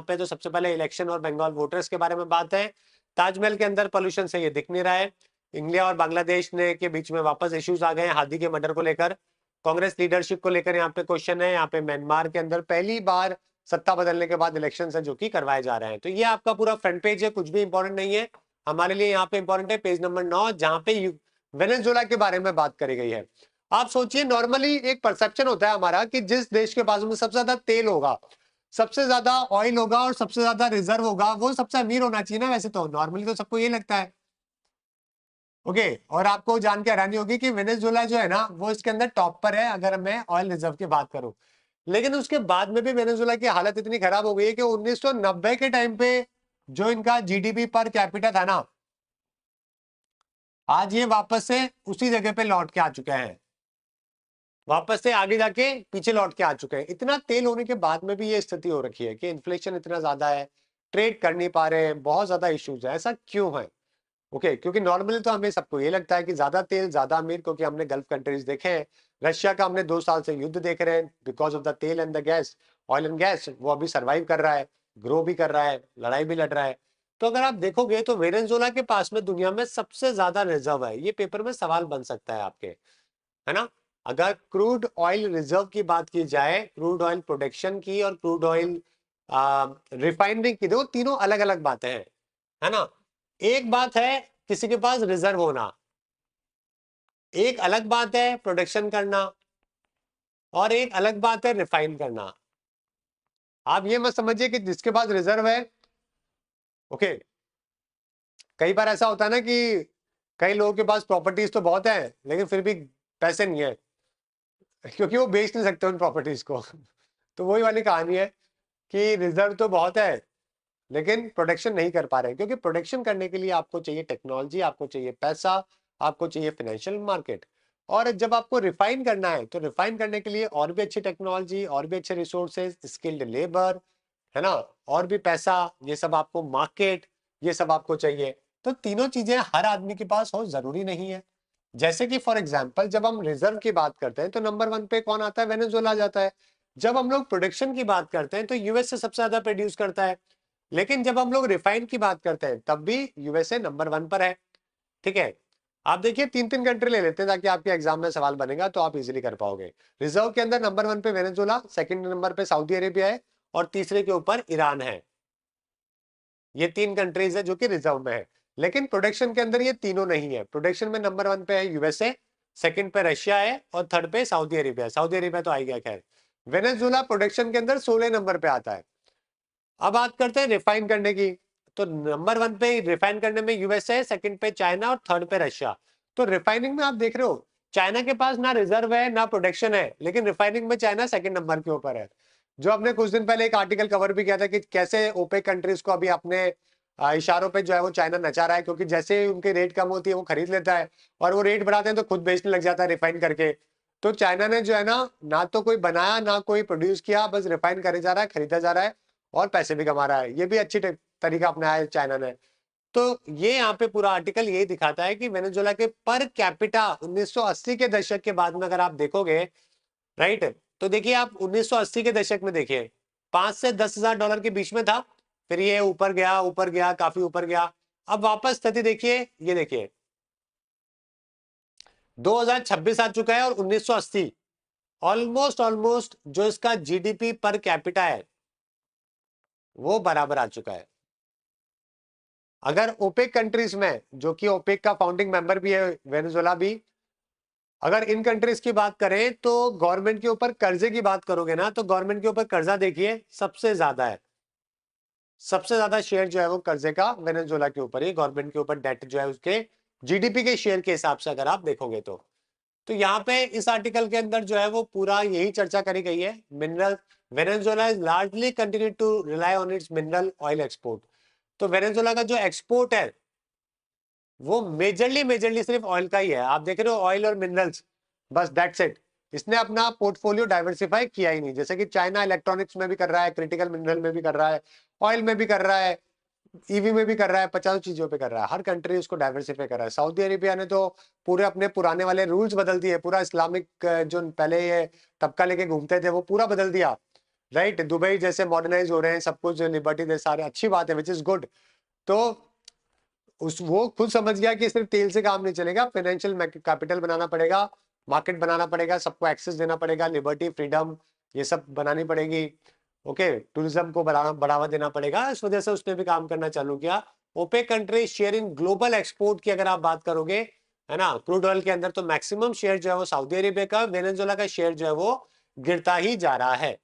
पे तो सबसे पहले इलेक्शन और बंगाल वोटर्स के बारे में बात है। ताजमहल के अंदर पोल्यूशन से ये दिख नहीं रहा है। इंडिया और बांग्लादेश ने के बीच में वापस इश्यूज आ गए हैं हादी के मर्डर को लेकर। कांग्रेस लीडरशिप को लेकर यहाँ पे क्वेश्चन है। यहाँ पे म्यांमार के अंदर पहली बार सत्ता बदलने के बाद इलेक्शन है जो कि करवाए जा रहे हैं। तो ये आपका पूरा फ्रंट पेज है, कुछ भी इंपॉर्टेंट नहीं है हमारे लिए। यहाँ पे इंपॉर्टेंट है पेज नंबर 9 जहां पे वेनेजुएला के बारे में बात करी गई है। आप सोचिए, नॉर्मली एक परसेप्शन होता है हमारा कि जिस देश के पास में सबसे ज्यादा तेल होगा, सबसे ज्यादा ऑयल होगा और सबसे ज्यादा रिजर्व होगा, वो सबसे अमीर होना चाहिए ना। वैसे तो नॉर्मली तो सबको ये लगता है। ओके, और आपको जान के हैरानी होगी कि वेनेजुएला जो है ना वो इसके अंदर टॉप पर है अगर मैं ऑयल रिजर्व की बात करूं। लेकिन उसके बाद में भी वेनेजुएला की हालत इतनी खराब हो गई है कि 1990 के टाइम पे जो इनका जीडीपी पर कैपिटा था ना, आज ये वापस से उसी जगह पे लौट के आ चुके हैं। वापस से आगे जाके पीछे लौट के आ चुके हैं। इतना तेल होने के बाद में भी ये स्थिति हो रखी है कि इन्फ्लेशन इतना ज्यादा है, ट्रेड कर नहीं पा रहे हैं, बहुत ज्यादा इश्यूज है। ऐसा क्यों है? ओके, क्योंकि नॉर्मली तो हमें सबको ये लगता है कि ज्यादा तेल ज्यादा अमीर, क्योंकि हमने गल्फ कंट्रीज देखे हैं। रशिया का हमने 2 साल से युद्ध देख रहे हैं बिकॉज ऑफ द तेल and the gas, oil and gas. वो अभी सर्वाइव कर रहा है, ग्रो भी कर रहा है, लड़ाई भी लड़ रहा है। तो अगर आप देखोगे तो वेनेजुएला के पास में दुनिया में सबसे ज्यादा रिजर्व है। ये पेपर में सवाल बन सकता है आपके, है ना। अगर क्रूड ऑयल रिजर्व की बात की जाए, क्रूड ऑयल प्रोडक्शन की और क्रूड ऑयल रिफाइनरी की, देखो तीनों अलग अलग बातें हैं, है ना। एक बात है किसी के पास रिजर्व होना, एक अलग बात है प्रोडक्शन करना, और एक अलग बात है रिफाइन करना। आप ये मत समझिए कि जिसके पास रिजर्व है, ओके, कई बार ऐसा होता है ना कि कई लोगों के पास प्रॉपर्टीज तो बहुत है लेकिन फिर भी पैसे नहीं है क्योंकि वो बेच नहीं सकते उन प्रॉपर्टीज को। तो वही वाली कहानी है कि रिजर्व तो बहुत है लेकिन प्रोडक्शन नहीं कर पा रहे हैं, क्योंकि प्रोडक्शन करने के लिए आपको चाहिए टेक्नोलॉजी, आपको चाहिए पैसा, आपको चाहिए फाइनेंशियल मार्केट। और जब आपको रिफाइन करना है तो रिफाइन करने के लिए और भी अच्छी टेक्नोलॉजी, और भी अच्छे रिसोर्सेज, स्किल्ड लेबर, है ना, और भी पैसा, ये सब आपको मार्केट, ये सब आपको चाहिए। तो तीनों चीजें हर आदमी के पास हो जरूरी नहीं है। जैसे कि फॉर एग्जाम्पल जब हम रिजर्व की बात करते हैं तो नंबर 1 पे कौन आता है? वेनेजुएला जाता है। जब हम लोग प्रोडक्शन की बात करते हैं तो यूएस से सबसे ज्यादा प्रोड्यूस करता है। लेकिन जब हम लोग रिफाइन की बात करते हैं तब भी यूएसए नंबर 1 पर है। ठीक है, आप देखिए 3-3 कंट्री ले लेते हैं ताकि आपके एग्जाम में सवाल बनेगा तो आप इजीली कर पाओगे। रिजर्व के अंदर नंबर 1 पे वेनेजुएला, सेकंड नंबर पे सऊदी अरेबिया है, और तीसरे के ऊपर ईरान है। ये 3 कंट्रीज है जो कि रिजर्व में है। लेकिन प्रोडक्शन के अंदर ये तीनों नहीं है। प्रोडक्शन में नंबर 1 पे है यूएसए, सेकंड पे रशिया है, और थर्ड पे सऊदी अरेबिया। सऊदी अरेबिया तो आ गया खैर। वेनेजुएला प्रोडक्शन के अंदर 16 नंबर पे आता है। अब बात करते हैं रिफाइन करने की। तो नंबर 1 पे रिफाइन करने में यूएसए, सेकंड पे चाइना, और थर्ड पे रशिया। तो रिफाइनिंग में आप देख रहे हो चाइना के पास ना रिजर्व है ना प्रोडक्शन है, लेकिन रिफाइनिंग में चाइना सेकंड नंबर के ऊपर है। जो हमने कुछ दिन पहले एक आर्टिकल कवर भी किया था कि कैसे ओपेक कंट्रीज को अभी अपने इशारों पे जो है वो चाइना नचा रहा है, क्योंकि जैसे उनकी रेट कम होती है वो खरीद लेता है, और वो रेट बढ़ाते हैं तो खुद बेचने लग जाता है रिफाइन करके। तो चाइना ने जो है ना तो कोई बनाया ना कोई प्रोड्यूस किया, बस रिफाइन करे जा रहा है, खरीदा जा रहा है, और पैसे भी कमा रहा है। ये भी अच्छी तरीका अपनाया है चाइना ने। तो ये यहाँ पे पूरा आर्टिकल यही दिखाता है कि वेनेजुएला के पर कैपिटा 1980 के दशक के बाद में अगर आप देखोगे, राइट, तो देखिए आप 1980 के दशक में देखिए 5 से 10 हजार डॉलर के बीच में था, फिर ये ऊपर गया, काफी ऊपर गया। अब वापस स्थिति देखिए, ये देखिए 2026 आ चुका है और 1980 ऑलमोस्ट ऑलमोस्ट जो इसका जीडीपी पर कैपिटा है वो बराबर आ चुका है। अगर ओपेक कंट्रीज में, जो कि ओपेक का फाउंडिंग मेंबर भी है वेनेजुएला भी, अगर इन कंट्रीज की बात करें तो गवर्नमेंट के ऊपर कर्जे की बात करोगे ना, तो गवर्नमेंट के ऊपर कर्जा देखिए सबसे ज्यादा है। सबसे ज्यादा शेयर जो है वो कर्जे का वेनेजुएला के ऊपर ही, गवर्नमेंट के ऊपर डेट जो है उसके जीडीपी के शेयर के हिसाब से अगर आप देखोगे तो यहाँ पे इस आर्टिकल के अंदर जो है वो पूरा यही चर्चा करी गई है। Mineral Venezuela is largely continue to rely on its mineral oil export. तो वेनेजुएला का जो एक्सपोर्ट है वो मेजरली सिर्फ ऑयल का ही है। आप देख रहे हो ऑयल और मिनरल्स, बस दैट्स इट। इसने अपना पोर्टफोलियो डाइवर्सिफाई किया ही नहीं, जैसे कि चाइना इलेक्ट्रॉनिक्स में भी कर रहा है, क्रिटिकल मिनरल में भी कर रहा है, ऑयल में भी कर रहा है, ईवी में भी कर रहा है, 50 चीजों पे कर रहा है। हर कंट्री उसको डाइवर्सिफाई कर रहा है। सऊदी अरेबिया ने तो पूरे अपने पुराने वाले रूल्स बदल दिए, पूरा इस्लामिक जो पहले ये तबका लेके घूमते थे वो पूरा बदल दिया। राइट, दुबई जैसे मॉडर्नाइज हो रहे हैं, सब कुछ लिबर्टी दे सारे, अच्छी बात है, विच इज गुड। तो वो खुद समझ गया कि सिर्फ तेल से काम नहीं चलेगा, फाइनेंशियल कैपिटल बनाना पड़ेगा, मार्केट बनाना पड़ेगा, सबको एक्सेस देना पड़ेगा, लिबर्टी, फ्रीडम, ये सब बनानी पड़ेगी। ओके, टूरिज्म को बढ़ावा देना पड़ेगा। इस वजह से उसने भी काम करना चालू किया। OPEC country share in global export की अगर आप बात करोगे, है ना, क्रूड ऑयल के अंदर, तो मैक्सिमम शेयर जो है वो सऊदी अरेबिया का, वेनेजुएला का शेयर जो है वो गिरता ही जा रहा है।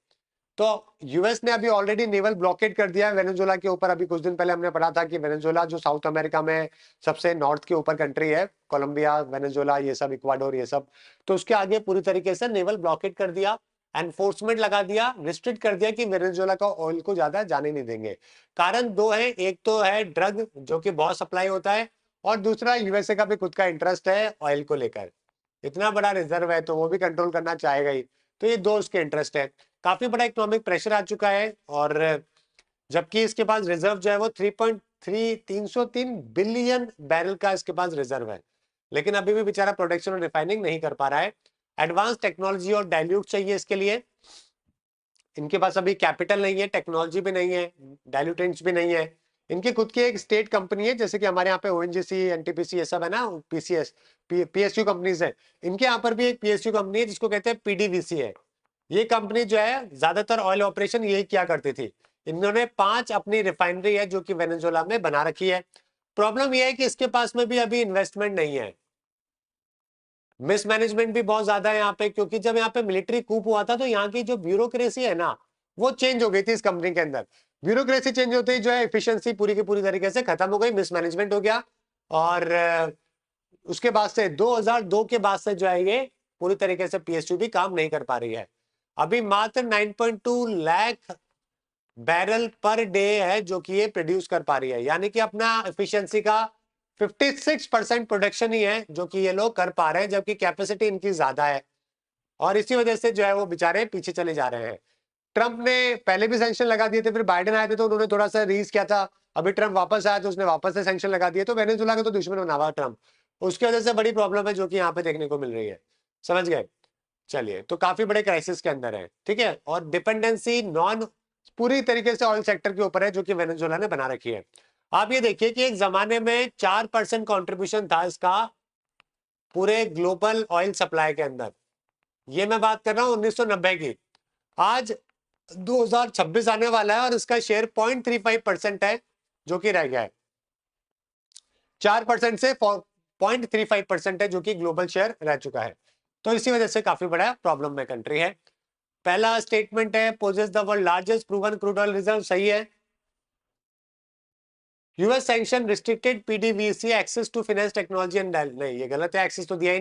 तो यूएस ने अभी ऑलरेडी नेवल ब्लॉकेट कर दिया है वेनेजुएला के ऊपर। अभी कुछ दिन पहले हमने पढ़ा था कि वेनेजुएला जो साउथ अमेरिका में सबसे नॉर्थ के ऊपर कंट्री है, कोलंबिया, वेनेजुएला, ये सब, इक्वाडोर, ये सब, तो उसके आगे पूरी तरीके से नेवल ब्लॉकेट कर दिया, एनफोर्समेंट लगा दिया, रिस्ट्रिक्ट कर दिया कि वेनेजुएला का ऑयल को ज्यादा जाने नहीं देंगे। कारण दो है, एक तो है ड्रग जो कि बहुत सप्लाई होता है, और दूसरा यूएसए का भी खुद का इंटरेस्ट है ऑयल को लेकर। इतना बड़ा रिजर्व है तो वो भी कंट्रोल करना चाहेगा ही, तो ये दो उसके इंटरेस्ट है। काफी बड़ा इकोनॉमिक प्रेशर आ चुका है, और जबकि इसके पास रिजर्व जो है वो 303 बिलियन बैरल का इसके पास रिजर्व है, लेकिन अभी भी बेचारा प्रोडक्शन और रिफाइनिंग नहीं कर पा रहा है। एडवांस टेक्नोलॉजी और डाइल्यूट चाहिए इसके लिए। इनके पास अभी कैपिटल नहीं है, टेक्नोलॉजी भी नहीं है, डाइल्यूटेंट्स भी नहीं है। इनकी खुद की एक स्टेट कंपनी है, जैसे कि हमारे यहाँ पे ओएनजीसी, एनटीपीसी, ये सब है ना, पीसीएस, पीएसयू कंपनीज है। इनके यहाँ पर भी एक पीएसयू कंपनी है जिसको कहते हैं पीडीवीसी है। ये कंपनी जो है ज्यादातर ऑयल ऑपरेशन यही किया करती थी। इन्होंने 5 अपनी रिफाइनरी है जो कि वेनेजुएला में बना रखी है। प्रॉब्लम यह है कि इसके पास में भी अभी इन्वेस्टमेंट नहीं है, मिसमैनेजमेंट भी बहुत ज्यादा है यहाँ पे, क्योंकि जब यहाँ पे मिलिट्री कूप हुआ था तो यहाँ की जो ब्यूरोक्रेसी है ना, वो चेंज हो गई थी इस कंपनी के अंदर। ब्यूरोक्रेसी चेंज होते ही जो है एफिशिएंसी पूरी की पूरी तरीके से खत्म हो गई, मिसमैनेजमेंट हो गया। और उसके बाद से 2002 के बाद से जो है ये पूरी तरीके से पीएसयू भी काम नहीं कर पा रही है। अभी मात्र 9.2 लाख बैरल पर डे है जो कि ये प्रोड्यूस कर पा रही है, यानी कि अपना एफिशिएंसी का 56% प्रोडक्शन ही है जो कि ये लोग कर पा रहे हैं, जबकि कैपेसिटी इनकी ज्यादा है। और इसी वजह से जो है वो बेचारे पीछे चले जा रहे हैं। ट्रंप ने पहले भी सैंक्शन लगा दिए थे, फिर बाइडेन आए थे तो उन्होंने थोड़ा सा रीज किया था। अभी ट्रंप वापस आया तो उसने वापस से सैंक्शन लगा दिए, तो वेनेजुएला का तो दुश्मन बना हुआ ट्रंप। उसकी वजह से बड़ी प्रॉब्लम है जो कि यहाँ पे देखने को मिल रही है। समझ गए? चलिए, तो काफी बड़े क्राइसिस के अंदर है, ठीक है। और डिपेंडेंसी नॉन पूरी तरीके से ऑयल सेक्टर के ऊपर है जो कि वेनेजुएला ने बना रखी है। आप ये देखिए कि एक जमाने में 4% कॉन्ट्रीब्यूशन था इसका पूरे ग्लोबल ऑयल सप्लाई के अंदर। ये मैं बात कर रहा हूं 1990 की। आज 2026 आने वाला है और इसका शेयर 0.35% है जो कि रह गया है। 4% से 0.35% है जो कि ग्लोबल शेयर रह चुका है। तो इसी वजह से काफी बड़ा प्रॉब्लम में कंट्री है। पहला स्टेटमेंट है, possesses the world largest proven crude oil reserve, सही है। US sanction restricted PDVSA access to finance technology and, नहीं ये गलत है, एक्सेस तो दिया ही